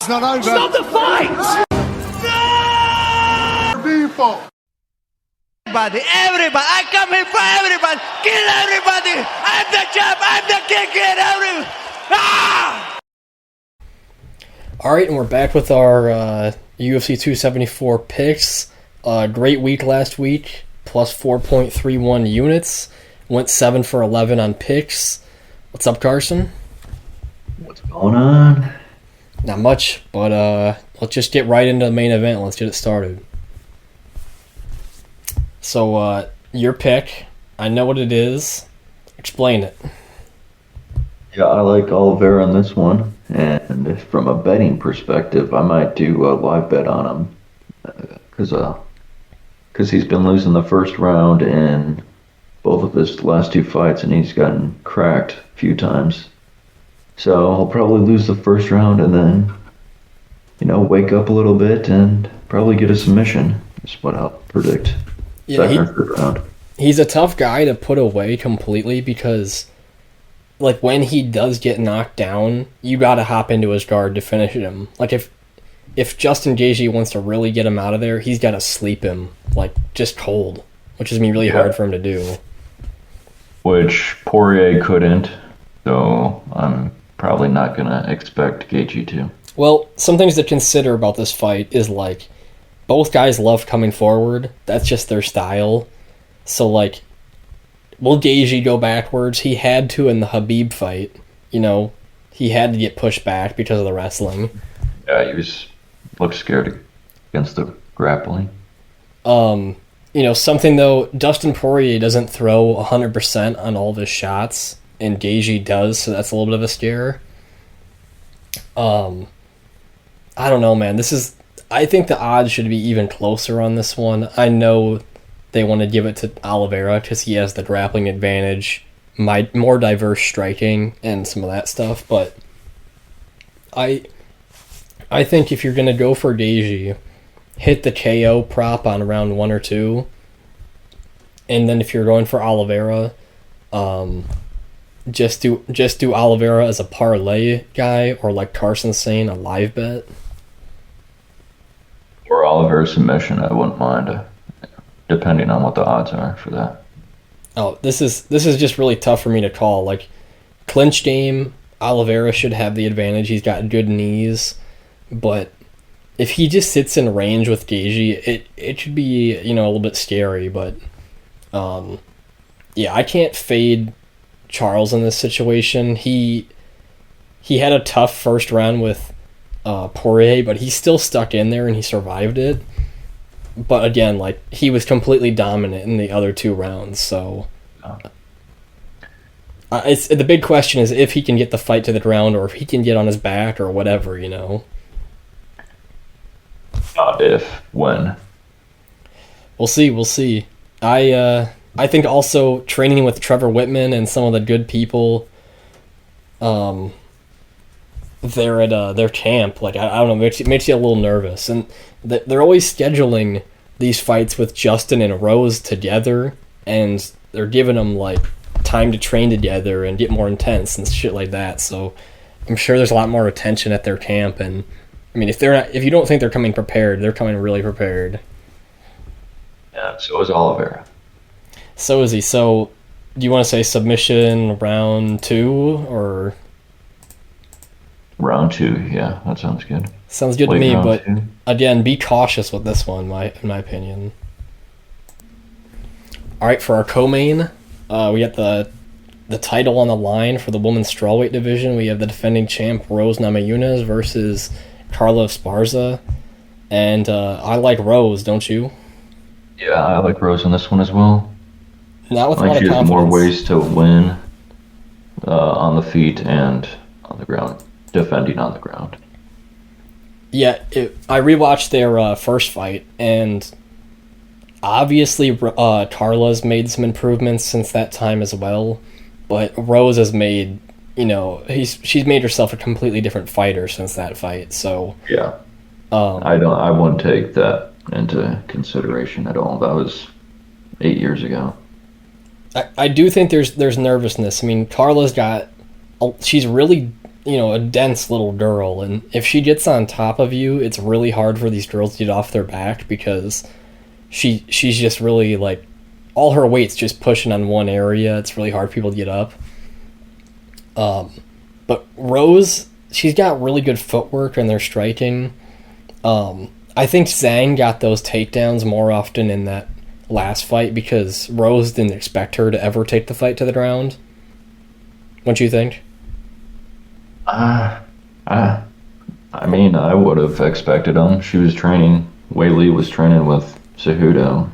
fight's not over. Stop the fight! People. Everybody, I come here for everybody. Kill everybody. I'm the champ. I'm the king. Kill everybody. Ah! All right, and we're back with our UFC 274 picks. Great week last week, plus 4.31 units. Went 7 for 11 on picks. What's up, Carson? What's going on? Not much, but let's just get right into the main event. Let's get it started. So, your pick, I know what it is. Explain it. Yeah, I like Oliveira on this one, and from a betting perspective, I might do a live bet on him, because he's been losing the first round in both of his last two fights, and he's gotten cracked a few times. So I'll probably lose the first round and then, wake up a little bit and probably get a submission. Is what I'll predict. Yeah, Second or third round. He's a tough guy to put away completely because, like, when he does get knocked down, you gotta hop into his guard to finish him. Like, if Justin Gaethje wants to really get him out of there, he's gotta sleep him, like, just cold, which is gonna be really hard for him to do. Which Poirier couldn't, so I'm probably not gonna expect Gaethje to. Well, some things to consider about this fight is, like, both guys love coming forward. That's just their style. So, like, will Gaethje go backwards? He had to in the Khabib fight. He had to get pushed back because of the wrestling. Yeah, he looked scared against the grappling. Something though, Dustin Poirier doesn't throw 100% on all of his shots, and Gaethje does, so that's a little bit of a scare. I don't know, man. I think the odds should be even closer on this one. I know they want to give it to Oliveira because he has the grappling advantage, more diverse striking, and some of that stuff. But I think if you're going to go for Gaethje, hit the KO prop on round 1 or 2. And then if you're going for Oliveira, just do Oliveira as a parlay guy, or like Carson's saying, a live bet. Or Oliveira submission, I wouldn't mind, depending on what the odds are for that. Oh, this is just really tough for me to call. Like, clinch game, Oliveira should have the advantage. He's got good knees, but if he just sits in range with Gaethje, it should be a little bit scary. But I can't fade Charles in this situation. He had a tough first round with Poirier, but he still stuck in there and he survived it. But again, like, he was completely dominant in the other 2 rounds. So it's the big question is if he can get the fight to the ground, or if he can get on his back, or whatever. Not if, when. We'll see. I think also training with Trevor Whitman and some of the good people, they're at their camp. Like, I don't know, it makes you a little nervous. And they're always scheduling these fights with Justin and Rose together, and they're giving them, like, time to train together and get more intense and shit like that. So I'm sure there's a lot more attention at their camp. And I mean, if you don't think they're coming prepared, they're coming really prepared. Yeah, so is Oliveira. So is he. So do you want to say submission round 2 or? Round 2, yeah, that sounds good. Sounds good Late to me, but 2. Again, be cautious with this one, in my opinion. All right, for our co-main, we got the title on the line for the women's strawweight division. We have the defending champ Rose Namajunas versus Carla Esparza, and I like Rose, don't you? Yeah, I like Rose in this one as well. Not with a I lot of think she has confidence. more ways to win on the feet and on the ground, defending on the ground. Yeah, I rewatched their first fight, and obviously Carla's made some improvements since that time as well, but Rose has made, she's made herself a completely different fighter since that fight. So yeah, I wouldn't take that into consideration at all. That was 8 years ago. I do think there's nervousness. I mean, Carla's she's really a dense little girl, and if she gets on top of you, it's really hard for these girls to get off their back because she's just really, like, all her weight's just pushing on one area. It's really hard for people to get up. But Rose, she's got really good footwork and their striking. I think Zhang got those takedowns more often in that last fight because Rose didn't expect her to ever take the fight to the ground. What do you think? I mean, I would have expected them. She was training. Wei Li was training with Cejudo.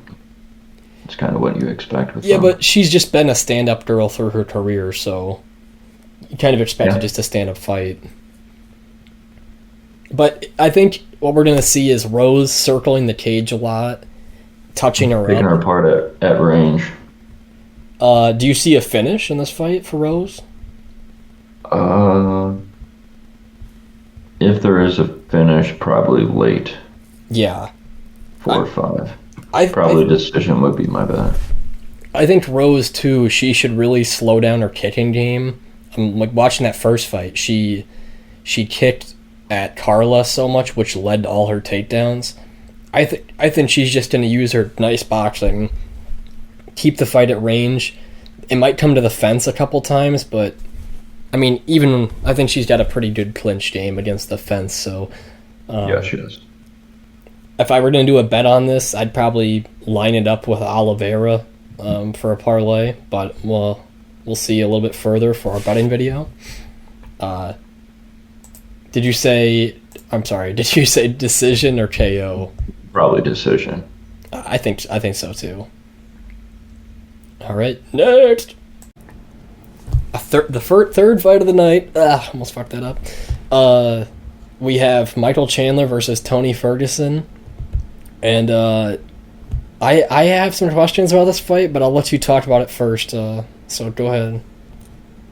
It's kind of what you expect with them. But she's just been a stand-up girl through her career, so you kind of expected just a stand-up fight. But I think what we're going to see is Rose circling the cage a lot, touching her Picking up. her apart at range. Do you see a finish in this fight for Rose? If there is a finish, probably late. Yeah. 4 or 5. Probably decision would be my bet. I think Rose, too, she should really slow down her kicking game. I'm like watching that first fight. She kicked at Carla so much, which led to all her takedowns. I think she's just going to use her nice boxing, keep the fight at range. It might come to the fence a couple times, but I mean, I think she's got a pretty good clinch game against the fence. So yeah, she does. If I were going to do a bet on this, I'd probably line it up with Oliveira for a parlay, but we'll see a little bit further for our betting video. Did you say decision or KO? Probably decision. I think so too. All right, next. The third fight of the night. Almost fucked that up. We have Michael Chandler versus Tony Ferguson. And I have some questions about this fight, but I'll let you talk about it first. So go ahead.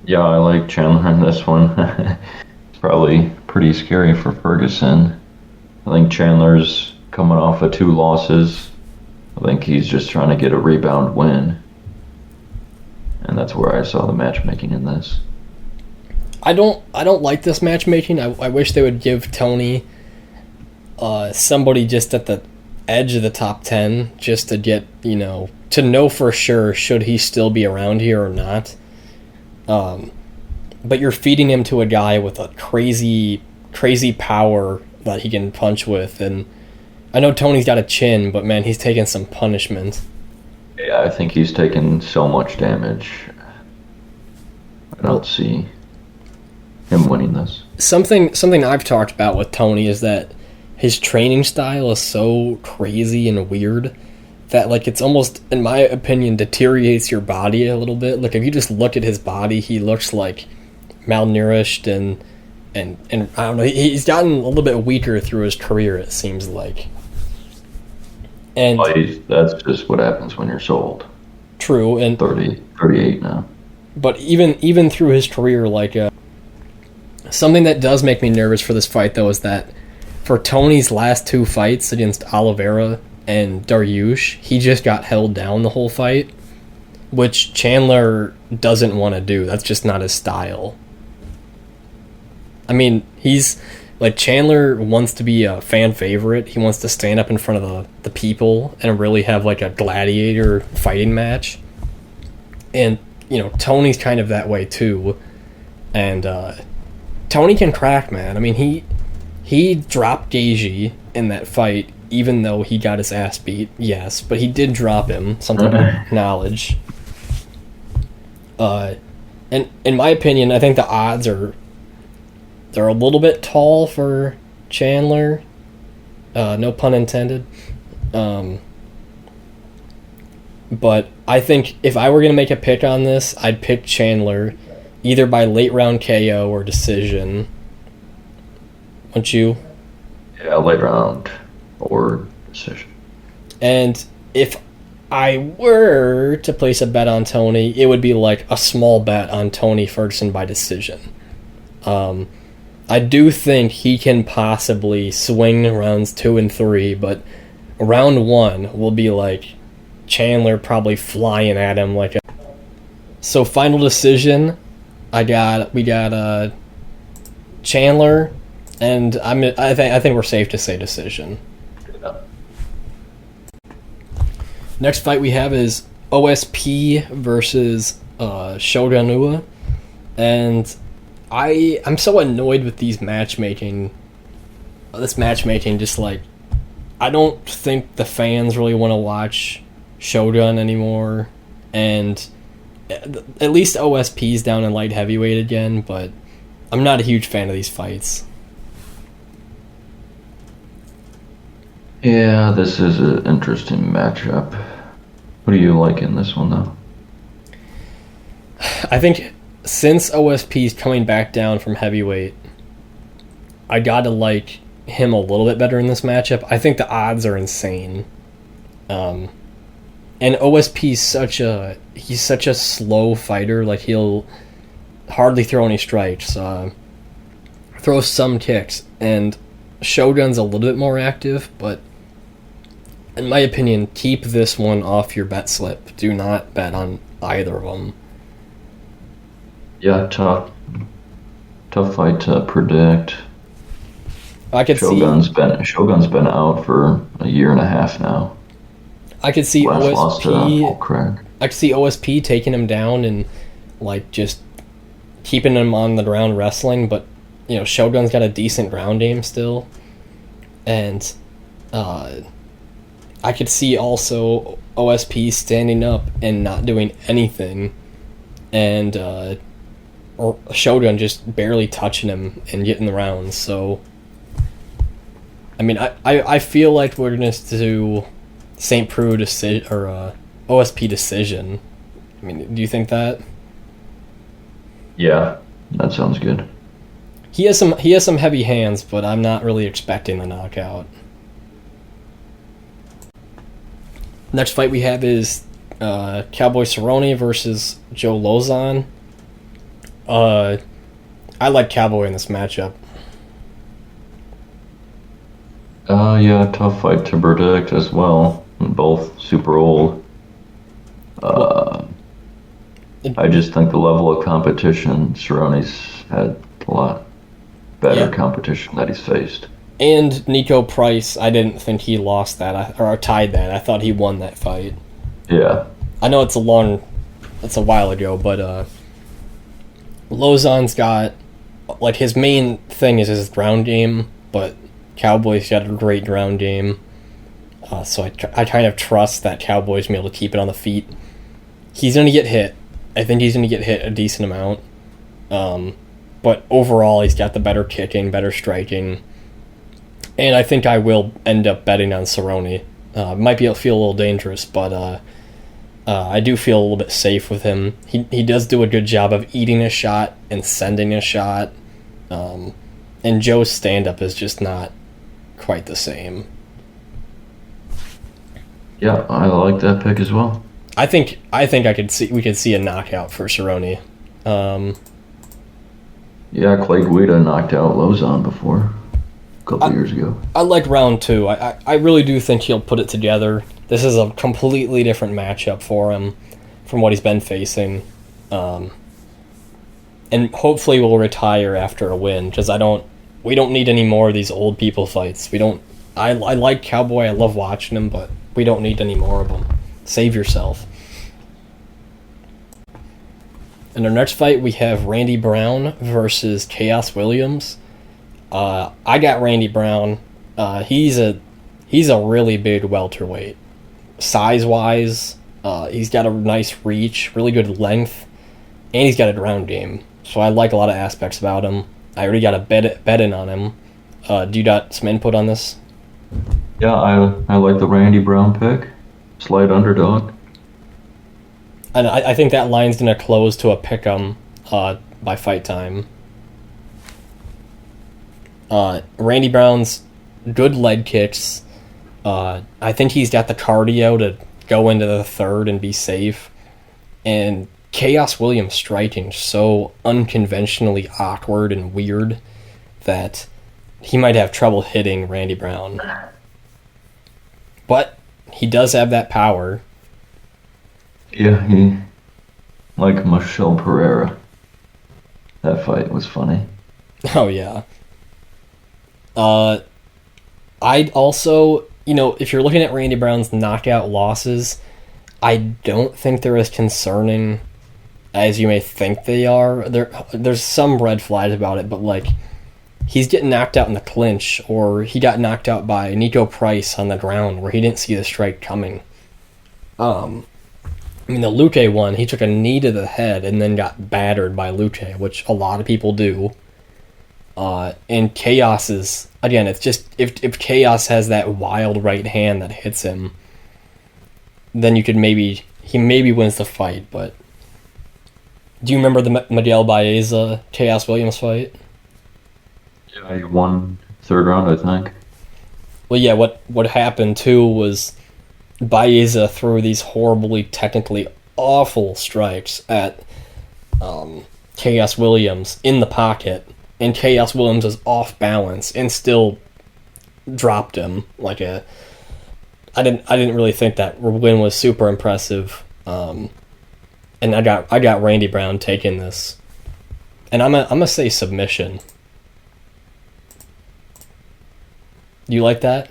Yeah, I like Chandler in this one. It's probably pretty scary for Ferguson. I think Chandler's coming off of 2 losses. I think he's just trying to get a rebound win. And that's where I saw the matchmaking in this. I don't like this matchmaking. I wish they would give Tony somebody just at the edge of the top 10 just to get, to know for sure should he still be around here or not. But you're feeding him to a guy with a crazy power that he can punch with, and I know Tony's got a chin, but man, he's taking some punishment. Yeah, I think he's taken so much damage. I don't see him winning this. Something I've talked about with Tony is that his training style is so crazy and weird that, like, it's almost, in my opinion, deteriorates your body a little bit. Like, if you just look at his body, he looks like malnourished and I don't know, he's gotten a little bit weaker through his career, it seems like. And that's just what happens when you're sold. True, and 38 now. But even through his career, like, something that does make me nervous for this fight, though, is that for Tony's last 2 fights against Oliveira and Dariush, he just got held down the whole fight, which Chandler doesn't want to do. That's just not his style. I mean, Chandler wants to be a fan favorite. He wants to stand up in front of the people and really have, like, a gladiator fighting match. And, Tony's kind of that way, too. And Tony can crack, man. I mean, he dropped Gaethje in that fight, even though he got his ass beat, yes. But he did drop him, something to acknowledge. And in my opinion, I think the odds they're a little bit tall for Chandler. No pun intended. But I think if I were going to make a pick on this, I'd pick Chandler either by late round KO or decision. Wouldn't you? Yeah, late round or decision. And if I were to place a bet on Tony, it would be like a small bet on Tony Ferguson by decision. I do think he can possibly swing rounds 2 and 3, but round 1 will be like Chandler probably flying at him like a... So final decision, we got Chandler, and I think we're safe to say decision. Yeah. Next fight we have is OSP versus Shogun, and I'm so annoyed with these matchmaking. This matchmaking, just like, I don't think the fans really want to watch Shogun anymore, and at least OSP's down in light heavyweight again, but I'm not a huge fan of these fights. Yeah, this is an interesting matchup. What do you like in this one, though? I think since OSP's coming back down from heavyweight, I gotta like him a little bit better in this matchup. I think the odds are insane. And OSP's such a slow fighter. Like, he'll hardly throw any strikes. Throws some kicks, and Shogun's a little bit more active, but in my opinion, keep this one off your bet slip. Do not bet on either of them. Yeah, tough fight to predict. I could Shogun's been out for a year and a half now. I could see Lost to OSP. Craig. I could see OSP taking him down and like just keeping him on the ground wrestling, but you know, Shogun's got a decent ground game still, and I could see also OSP standing up and not doing anything, and or Shogun just barely touching him and getting the rounds. So, I mean, I feel like we're gonna do St. Preux decision or OSP decision. I mean, do you think that? Yeah, that sounds good. He has some heavy hands, but I'm not really expecting the knockout. Next fight we have is Cowboy Cerrone versus Joe Lauzon. I like Cowboy in this matchup. Yeah, tough fight to predict as well. Both super old. I just think the level of competition, Cerrone's had a lot better competition that he's faced. And Nico Price, I didn't think he lost that, or tied that. I thought he won that fight. Yeah. I know it's a while ago, but Lauzon's got, like, his main thing is his ground game, but Cowboy's got a great ground game. So I kind of trust that Cowboy's going to be able to keep it on the feet. He's going to get hit. I think he's going to get hit a decent amount. But overall, he's got the better kicking, better striking. And I think I will end up betting on Cerrone. Might feel a little dangerous, but I do feel a little bit safe with him. He does do a good job of eating a shot and sending a shot. And Joe's stand-up is just not quite the same. Yeah, I like that pick as well. I think we could see a knockout for Cerrone. Yeah, Clay Guida knocked out Lauzon before a couple years ago. I like round two. I really do think he'll put it together. This is a completely different matchup for him from what he's been facing. And hopefully we'll retire after a win, because we don't need any more of these old people fights. I like Cowboy, I love watching him, but we don't need any more of them. Save yourself. In our next fight, we have Randy Brown versus Chaos Williams. I got Randy Brown. He's a really big welterweight. Size-wise, he's got a nice reach, really good length, and he's got a ground game. So I like a lot of aspects about him. I already got a bet in on him. Do you got some input on this? Yeah, I like the Randy Brown pick. Slight underdog. And I think that line's going to close to a pick'em by fight time. Randy Brown's good leg kicks. I think he's got the cardio to go into the third and be safe. And Chaos Williams striking so unconventionally awkward and weird that he might have trouble hitting Randy Brown. But he does have that power. Yeah, he like Michelle Pereira. That fight was funny. Oh, yeah. I'd also, if you're looking at Randy Brown's knockout losses, I don't think they're as concerning as you may think they are. There's some red flags about it, but, like, he's getting knocked out in the clinch, or he got knocked out by Nico Price on the ground where he didn't see the strike coming. The Luque one, he took a knee to the head and then got battered by Luque, which a lot of people do. And Chaos is, again, it's just, if Chaos has that wild right hand that hits him, then he maybe wins the fight, but do you remember the Miguel Baeza Chaos Williams fight? Yeah, he won third round, I think. Well, yeah, what happened too was Baeza threw these horribly, technically awful strikes at Chaos Williams in the pocket, and Chaos Williams is off balance and still dropped him like a. I didn't really think that win was super impressive, and I got Randy Brown taking this, and I'm gonna say submission. You like that?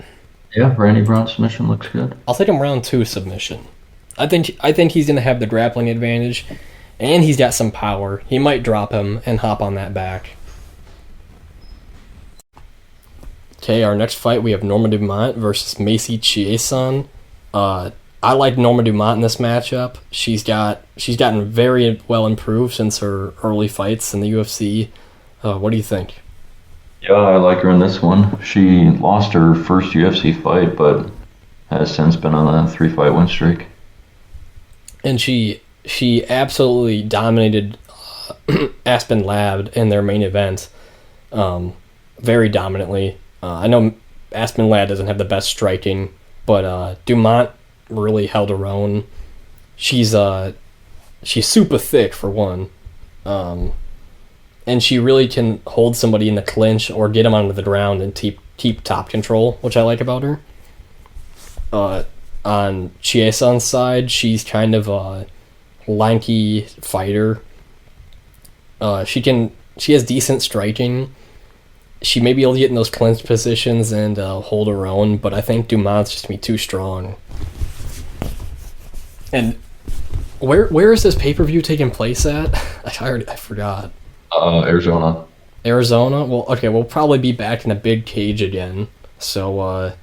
Yeah, Randy Brown submission looks good. I'll take him round 2 submission. I think he's gonna have the grappling advantage, and he's got some power. He might drop him and hop on that back. Okay, our next fight we have Norma Dumont versus Macy Chiesa. I like Norma Dumont in this matchup. She's gotten very well improved since her early fights in the UFC. What do you think? Yeah, I like her in this one. She lost her first UFC fight, but has since been on a 3-fight win streak. And she absolutely dominated Aspen Ladd in their main event, very dominantly. I know Aspen Ladd doesn't have the best striking, but Dumont really held her own. She's super thick for one, and she really can hold somebody in the clinch or get them onto the ground and keep top control, which I like about her. On Chiesa's side, she's kind of a lanky fighter. She has decent striking. She may be able to get in those clinch positions and hold her own, but I think Dumont's just going to be too strong. And where is this pay-per-view taking place at? I forgot. Arizona. Arizona? Well, okay, we'll probably be back in a big cage again. So,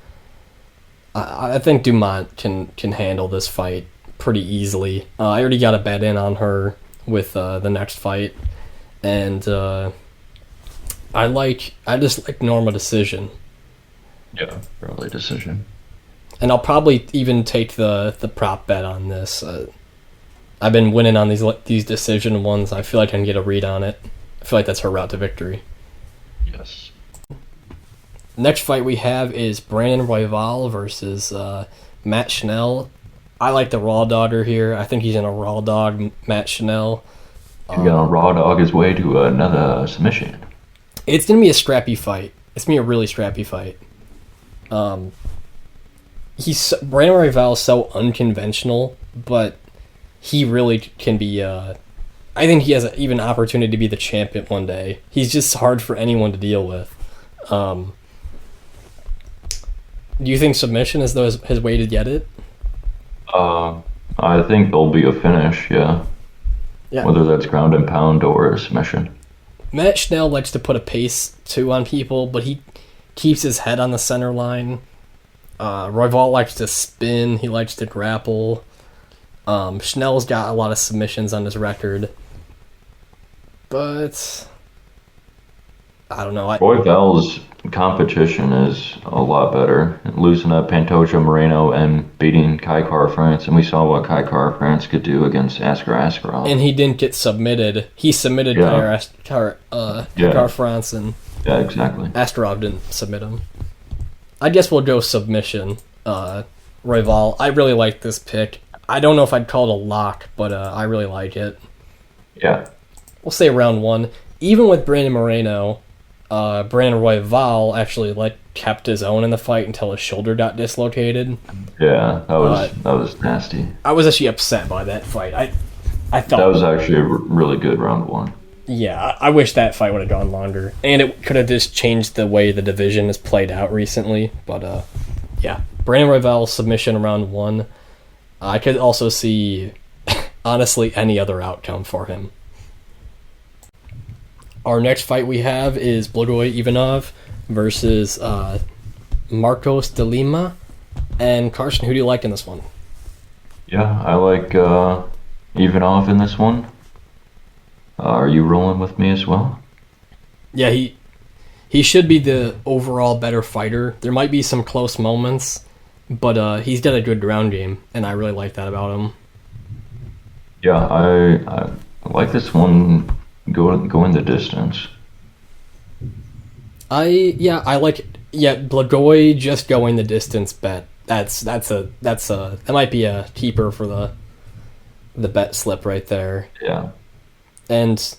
I think Dumont can handle this fight pretty easily. I already got a bet in on her with the next fight, and I just like Norma decision. Yeah, probably decision. And I'll probably even take the prop bet on this. I've been winning on these decision ones. I feel like I can get a read on it. I feel like that's her route to victory. Yes. Next fight we have is Brandon Royval versus Matt Schnell. I like the raw dogger here. I think he's in a raw dog Matt Schnell. He's gonna raw dog his way to another submission. It's going to be a scrappy fight. It's going to be a really scrappy fight. Brandon Royval is so unconventional, but he really can be... I think he has an even opportunity to be the champion one day. He's just hard for anyone to deal with. Do you think submission is his way to get it? I think there'll be a finish, yeah. Whether that's ground and pound or a submission. Matt Schnell likes to put a pace, too, on people, but he keeps his head on the center line. Royval likes to spin. He likes to grapple. Schnell's got a lot of submissions on his record. But I don't know. Royval's competition is a lot better. Losing to Pantoja Moreno and beating Kai Kara-France, and we saw what Kai Kara-France could do against Askar Askarov. And he didn't get submitted. He submitted Kara-France, and exactly. Askarov didn't submit him. I guess we'll go submission. Royval. I really like this pick. I don't know if I'd call it a lock, but I really like it. Yeah. We'll say round 1. Even with Brandon Moreno, Brandon Royval actually kept his own in the fight until his shoulder got dislocated. Yeah, that was nasty. I was actually upset by that fight. I thought that was actually a really good round 1. Yeah, I wish that fight would have gone longer. And it could have just changed the way the division has played out recently. But, yeah. Brandon Royval submission around 1. I could also see, honestly, any other outcome for him. Our next fight we have is Blagoy Ivanov versus Marcos de Lima. And Carson, who do you like in this one? Yeah, I like Ivanov in this one. Are you rolling with me as well? Yeah, he should be the overall better fighter. There might be some close moments, but he's got a good ground game, and I really like that about him. Yeah, I like this one going the distance. I like it. Yeah, Blagoy just going the distance bet. That might be a keeper for the bet slip right there. Yeah. And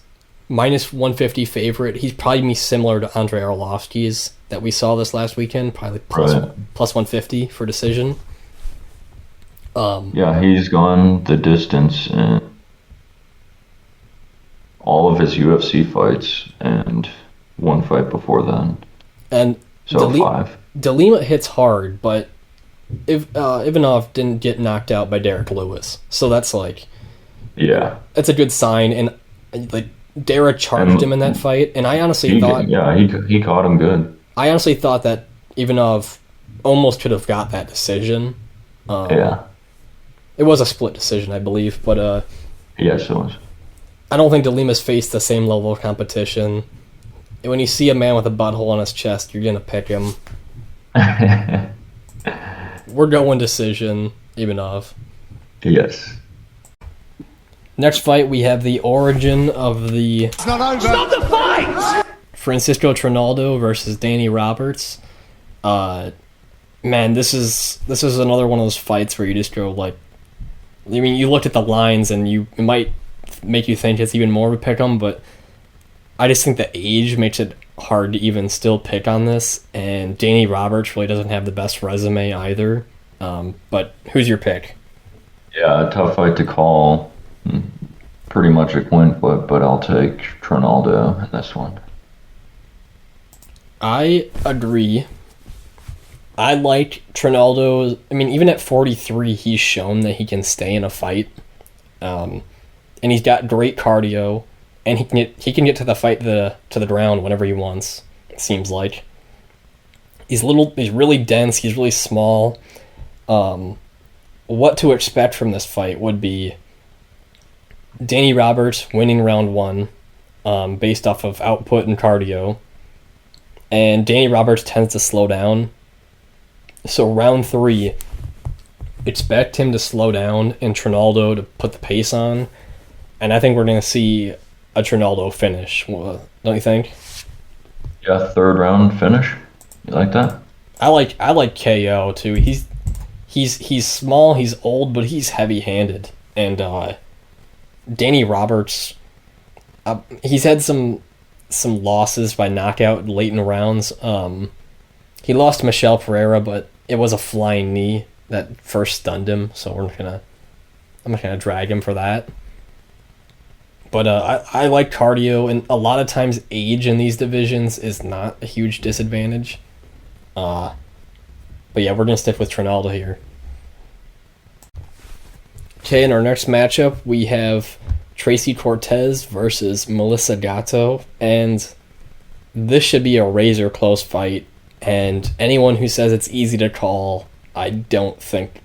minus 150 favorite, he's probably be similar to Andrei Arlovsky's that we saw this last weekend, probably plus 150 for decision. Yeah, he's gone the distance in all of his UFC fights and one fight before then. And so 5. De Lima hits hard, but Ivanov didn't get knocked out by Derek Lewis, so that's like, yeah, that's a good sign. And like Dara charged him in that fight, and I honestly thought, he caught him good. I honestly thought that Ivanov almost could have got that decision. Yeah, it was a split decision, I believe, but yes, it was. I don't think De Lima's faced the same level of competition. When you see a man with a butthole on his chest, you're gonna pick him. We're going decision, Ivanov. Yes. Next fight, we have the origin of the... It's not over. Stop the fight! Francisco Trinaldo versus Danny Roberts. Man, this is another one of those fights where you just go like... I mean, you look at the lines and it might make you think it's even more of a pick'em, but I just think the age makes it hard to even still pick on this, and Danny Roberts really doesn't have the best resume either. But who's your pick? Yeah, a tough fight to call. Pretty much a coin flip, but I'll take Trinaldo in this one. I agree. I like Trinaldo. I mean, even at 43, he's shown that he can stay in a fight. And he's got great cardio, and he can get to the fight to the ground whenever he wants. It seems like he's really dense. He's really small. What to expect from this fight would be Danny Roberts winning round 1, based off of output and cardio, and Danny Roberts tends to slow down. So round 3, expect him to slow down and Trinaldo to put the pace on, and I think we're going to see a Trinaldo finish. Don't you think? Yeah, 3rd round finish. You like that? I like KO too. He's small, he's old, but he's heavy-handed, and Danny Roberts, he's had some losses by knockout late in the rounds. He lost to Michel Pereira, but it was a flying knee that first stunned him, so I'm not gonna drag him for that. But I like cardio, and a lot of times age in these divisions is not a huge disadvantage. But yeah, we're gonna stick with Trinaldo here. Okay, in our next matchup, we have Tracy Cortez versus Melissa Gatto, and this should be a razor close fight, and anyone who says it's easy to call, I don't think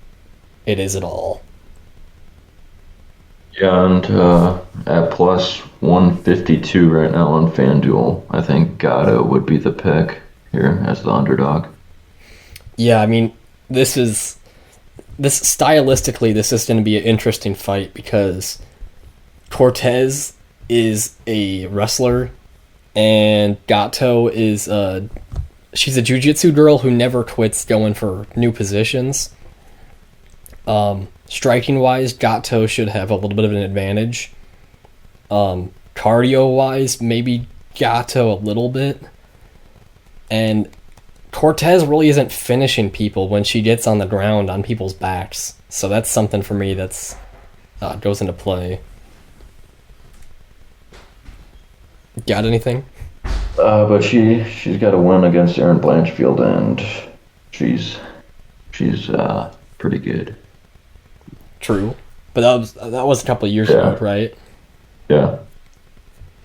it is at all. Yeah, and at plus 152 right now on FanDuel, I think Gatto would be the pick here as the underdog. Yeah, I mean, this stylistically, this is going to be an interesting fight because Cortez is a wrestler, and Gatto is she's a jiu-jitsu girl who never quits going for new positions. Striking wise, Gatto should have a little bit of an advantage. Cardio wise, maybe Gatto a little bit. And Cortez really isn't finishing people when she gets on the ground on people's backs. So that's something for me that's goes into play. Got anything? But she's got a win against Erin Blanchfield, and she's pretty good. True, but that was a couple of years ago, right? Yeah.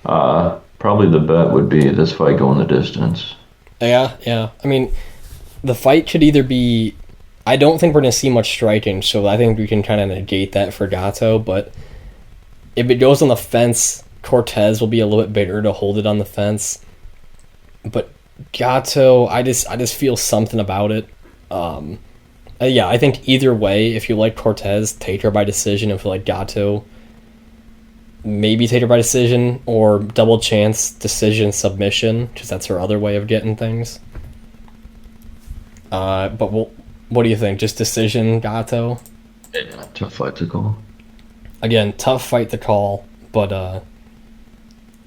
Probably the bet would be this fight going the distance. Yeah. I mean, the fight should either be. I don't think we're going to see much striking, so I think we can kind of negate that for Gatto. But if it goes on the fence, Cortez will be a little bit bigger to hold it on the fence. But Gatto, I just feel something about it. Yeah, I think either way, if you like Cortez, take her by decision. If you like Gatto, maybe take her by decision or double chance decision submission, because that's her other way of getting things. But what do you think? Just decision, Gatto? Yeah, tough fight to call. Again, tough fight to call, but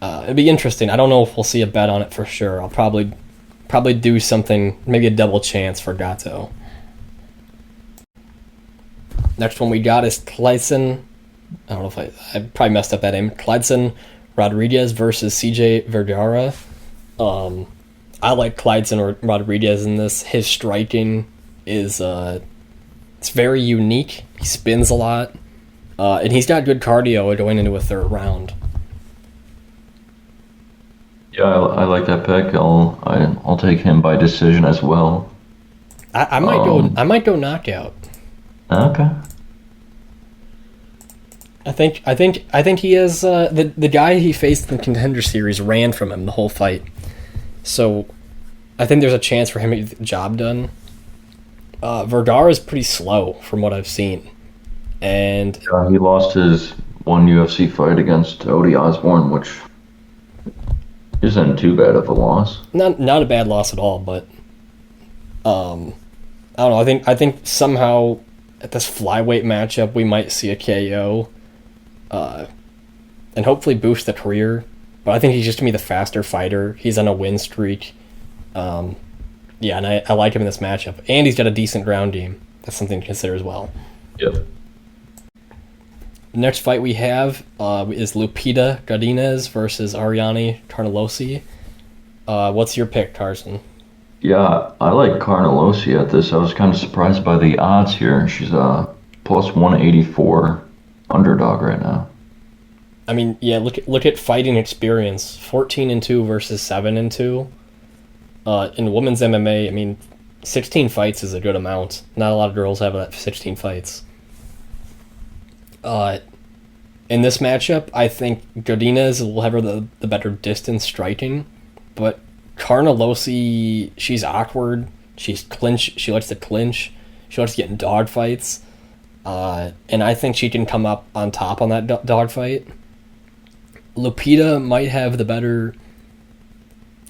it'd be interesting. I don't know if we'll see a bet on it for sure. I'll probably do something, maybe a double chance for Gatto. Next one we got is Kleidson. I don't know if I probably messed up that name. Kleidson Rodriguez versus CJ Vergara. I like Kleidson Rodriguez in this. His striking is it's very unique. He spins a lot, and he's got good cardio going into a third round. Yeah, I like that pick. I'll take him by decision as well. I might go knockout. Okay. I think he has the guy he faced in the Contender Series ran from him the whole fight, so I think there's a chance for him to get the job done. Vergara is pretty slow from what I've seen, and he lost his one UFC fight against Odie Osborne, which isn't too bad of a loss. Not a bad loss at all, but I don't know. I think somehow at this flyweight matchup we might see a KO, and hopefully boost the career. But I think he's just gonna be the faster fighter. He's on a win streak. Yeah, and I like him in this matchup, and he's got a decent ground game. That's something to consider as well. Yep. The next fight we have is Lupita Godinez versus Ariane Carnalosi. What's your pick, Carson? Yeah, I like Carnalosi at this. I was kind of surprised by the odds here. She's a plus 184 underdog right now. I mean, yeah, look at fighting experience. 14-2 versus 7-2. In women's MMA, I mean, 16 fights is a good amount. Not a lot of girls have 16 fights. In this matchup, I think Godinez will have the better distance striking, but Carnalosi, she's awkward. She likes to clinch. She likes to get in dogfights. And I think she can come up on top on that dogfight. Lupita might have the better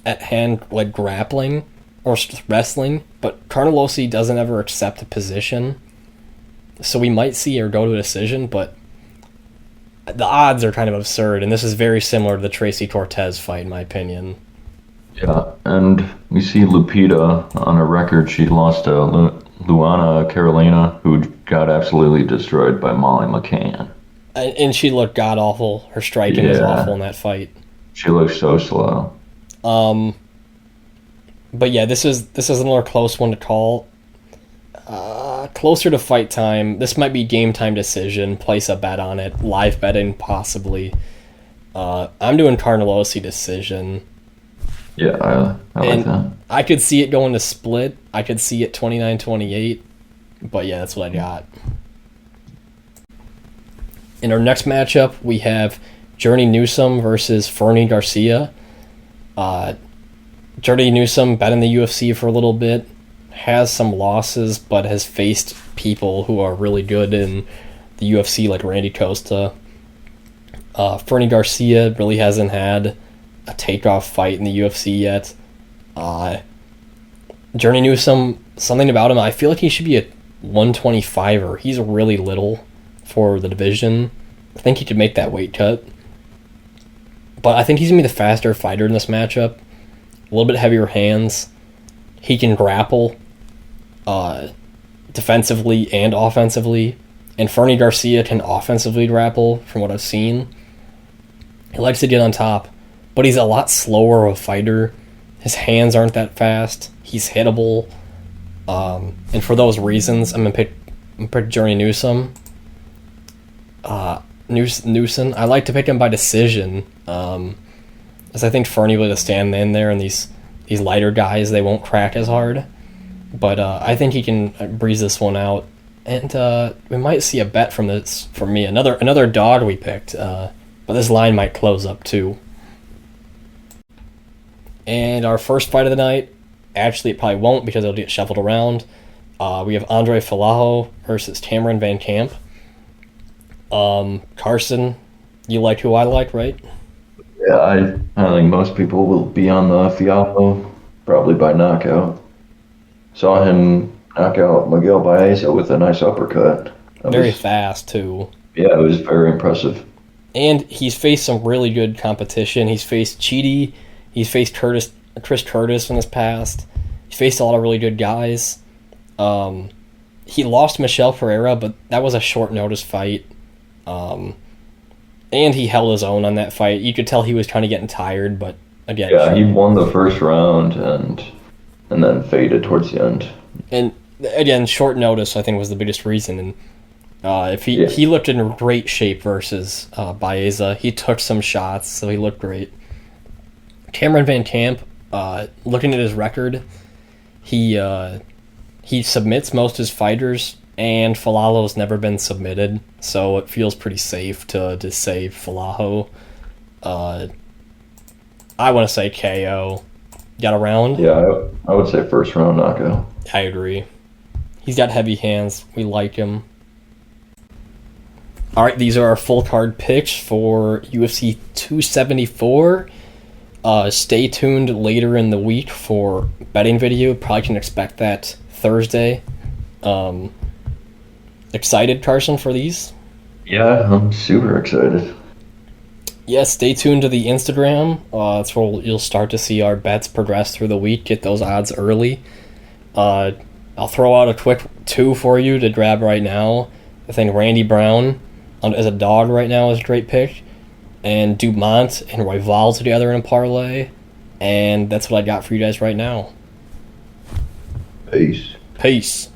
at hand, like grappling or wrestling, but Carnalosi doesn't ever accept a position. So we might see her go to a decision, but the odds are kind of absurd, and this is very similar to the Tracy Cortez fight, in my opinion. Yeah, and we see Lupita on a record. She lost to Luana Carolina, who got absolutely destroyed by Molly McCann. And she looked god-awful. Her striking was awful in that fight. She looked so slow. But yeah, this is another close one to call. Closer to fight time, this might be game time decision. Place a bet on it, live betting possibly. I'm doing Carnalosi decision. Yeah, I like that. I could see it going to split. I could see it 29-28. But yeah, that's what I got. In our next matchup, we have Journey Newsome versus Fernie Garcia. Journey Newsome been in the UFC for a little bit, has some losses, but has faced people who are really good in the UFC, like Randy Costa. Fernie Garcia really hasn't had a takeoff fight in the UFC yet. Journey Newsome, something about him, I feel like he should be a 125er. He's really little for the division. I think he could make that weight cut. But I think he's going to be the faster fighter in this matchup. A little bit heavier hands. He can grapple defensively and offensively. And Fernie Garcia can offensively grapple, from what I've seen. He likes to get on top. but he's a lot slower of a fighter. His hands aren't that fast. He's hittable. And for those reasons, I'm going to pick Journey Newsom. Newson. I like to pick him by decision. As I think Fernie will just stand in there, and these lighter guys, they won't crack as hard. But I think he can breeze this one out. And we might see a bet from me. Another dog we picked. But this line might close up too. And our first fight of the night, actually it probably won't because it'll get shuffled around. We have Andre Falaho versus Cameron Van Camp. Carson, you like who I like, right? Yeah, I think most people will be on the Fialho, probably by knockout. Saw him knock out Miguel Baeza with a nice uppercut. Very fast, too. Yeah, it was very impressive. And he's faced some really good competition. He's faced Chidi. He's faced Chris Curtis in his past. He's faced a lot of really good guys. He lost Michel Pereira, but that was a short notice fight. And he held his own on that fight. You could tell he was kind of getting tired, but again... Yeah, he won the first round and then faded towards the end. And again, short notice, I think, was the biggest reason. And he looked in great shape versus Baeza. He took some shots, so he looked great. Cameron Van Camp, looking at his record, he submits most of his fighters, and Falaho's never been submitted, so it feels pretty safe to just say Falaho. I want to say KO. Got a round? Yeah, I would say first round knockout. I agree. He's got heavy hands. We like him. All right, these are our full card picks for UFC 274. Stay tuned later in the week for betting video. Probably can expect that Thursday. Excited, Carson, for these? Yeah, I'm super excited. Yeah, stay tuned to the Instagram. That's where you'll start to see our bets progress through the week. Get those odds early. I'll throw out a quick 2 for you to grab right now. I think Randy Brown as a dog right now is a great pick. And Dumont and Royval together in a parlay. And that's what I got for you guys right now. Peace. Peace.